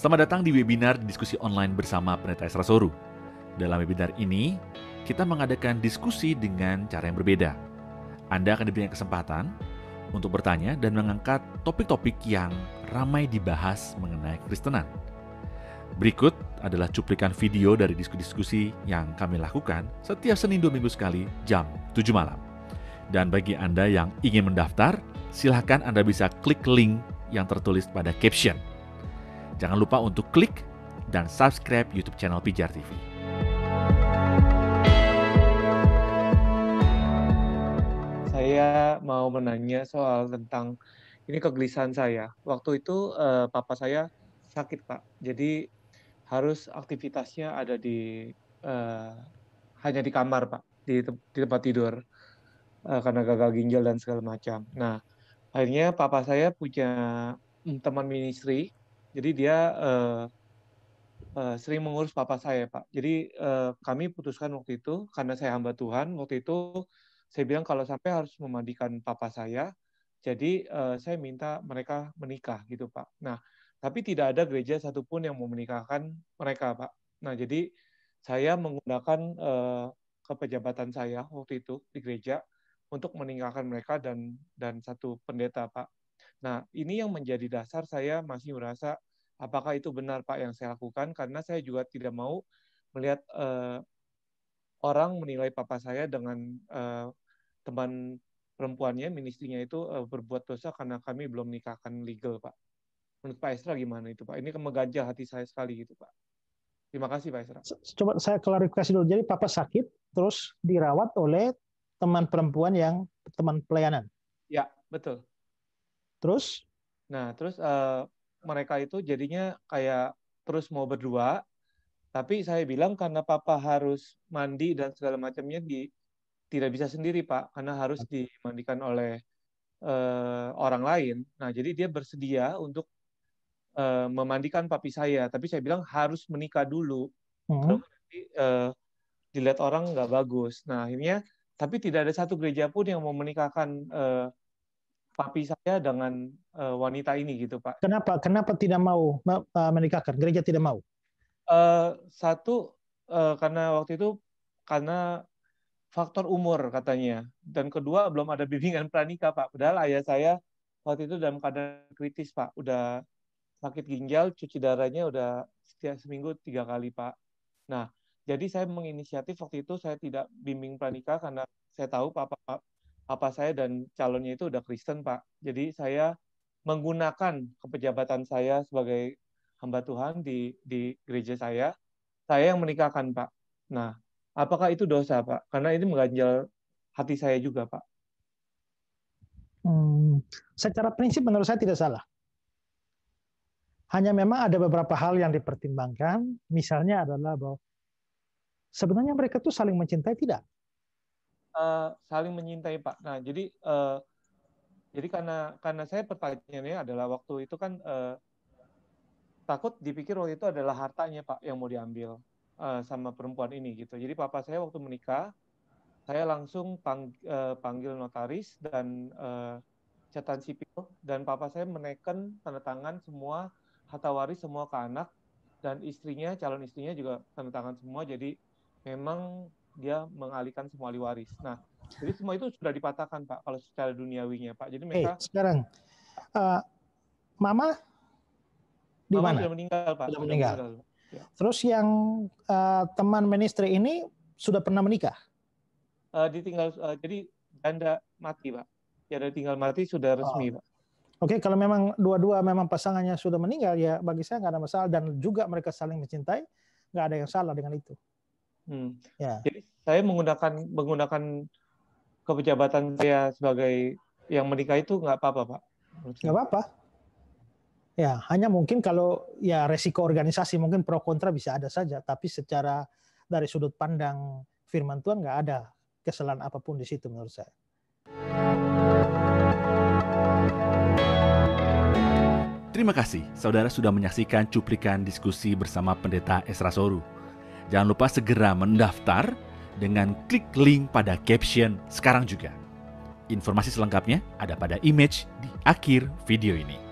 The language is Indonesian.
Selamat datang di webinar diskusi online bersama Pendeta Esra Soru. Dalam webinar ini, kita mengadakan diskusi dengan cara yang berbeda. Anda akan diberikan kesempatan untuk bertanya dan mengangkat topik-topik yang ramai dibahas mengenai Kristenan. Berikut adalah cuplikan video dari diskusi-diskusi yang kami lakukan setiap Senin 2 minggu sekali jam 7 malam. Dan bagi Anda yang ingin mendaftar, silakan Anda bisa klik link yang tertulis pada caption. Jangan lupa untuk klik dan subscribe YouTube channel Pijar TV. Saya mau menanya soal tentang ini kegelisahan saya. Waktu itu papa saya sakit, Pak. Jadi harus aktivitasnya ada hanya di kamar, Pak, di tempat tidur karena gagal ginjal dan segala macam. Nah, akhirnya papa saya punya teman ministry, jadi dia sering mengurus papa saya, Pak. Jadi kami putuskan waktu itu, karena saya hamba Tuhan, waktu itu saya bilang kalau sampai harus memandikan papa saya, jadi saya minta mereka menikah gitu, Pak. Nah, tapi tidak ada gereja satupun yang mau menikahkan mereka, Pak. Nah, jadi saya menggunakan kepejabatan saya waktu itu di gereja untuk menikahkan mereka dan satu pendeta, Pak. Nah, ini yang menjadi dasar saya masih merasa apakah itu benar, Pak, yang saya lakukan, karena saya juga tidak mau melihat orang menilai papa saya dengan teman perempuannya, ministrinya itu berbuat dosa karena kami belum nikahkan legal, Pak. Menurut Pak Esra gimana itu, Pak? Ini mengganjal hati saya sekali gitu, Pak. Terima kasih, Pak Esra. Coba saya klarifikasi dulu. Jadi papa sakit, terus dirawat oleh teman perempuan yang teman pelayanan. Ya, betul. Terus? Nah, terus mereka itu jadinya kayak terus mau berdua, tapi saya bilang karena papa harus mandi dan segala macamnya tidak bisa sendiri, Pak, karena harus dimandikan oleh orang lain. Nah, jadi dia bersedia untuk memandikan papi saya, tapi saya bilang harus menikah dulu. Kalau nanti dilihat orang nggak bagus. Nah, akhirnya, tapi tidak ada satu gereja pun yang mau menikahkan papi saya dengan wanita ini gitu, Pak. Kenapa tidak mau menikahkan? Gereja tidak mau? Satu, karena waktu itu karena faktor umur katanya. Dan kedua, belum ada bimbingan pranikah, Pak. Padahal ayah saya waktu itu dalam keadaan kritis, Pak. Udah sakit ginjal, cuci darahnya udah setiap seminggu 3 kali, Pak. Nah, jadi saya menginisiatif waktu itu saya tidak bimbing pranikah karena saya tahu papa saya dan calonnya itu udah Kristen, Pak. Jadi saya menggunakan kepejabatan saya sebagai hamba Tuhan di gereja saya yang menikahkan, Pak. Nah, apakah itu dosa, Pak? Karena ini mengganjal hati saya juga, Pak. Secara prinsip menurut saya tidak salah. Hanya memang ada beberapa hal yang dipertimbangkan, misalnya adalah bahwa sebenarnya mereka tuh saling mencintai tidak? Saling mencintai, Pak. Nah, jadi karena saya pertanyaannya adalah waktu itu kan takut dipikir waktu itu adalah hartanya, Pak, yang mau diambil sama perempuan ini gitu. Jadi papa saya waktu menikah, saya langsung panggil notaris dan catatan sipil, dan papa saya menekan tanda tangan semua harta waris semua ke anak, dan istrinya, calon istrinya juga tanda tangan semua, jadi memang dia mengalihkan semua ahli waris. Nah, jadi semua itu sudah dipatahkan, Pak, kalau secara duniawinya, Pak. Jadi mereka sekarang Mama di mana? Sudah meninggal, Pak. Sudah meninggal. Ya. Terus yang teman ministry ini sudah pernah menikah? Jadi janda mati, Pak. Janda tinggal mati sudah resmi, Pak. Oke, kalau memang dua-dua memang pasangannya sudah meninggal, ya bagi saya nggak ada masalah, dan juga mereka saling mencintai, nggak ada yang salah dengan itu. Ya. Jadi saya menggunakan kepejabatan saya sebagai yang menikah itu nggak apa-apa, Pak. Nggak apa-apa. Ya, hanya mungkin kalau ya resiko organisasi mungkin pro kontra bisa ada saja, tapi secara dari sudut pandang firman Tuhan nggak ada kesalahan apapun di situ menurut saya. Terima kasih, saudara sudah menyaksikan cuplikan diskusi bersama Pendeta Esra Soru. Jangan lupa segera mendaftar dengan klik link pada caption sekarang juga. Informasi selengkapnya ada pada image di akhir video ini.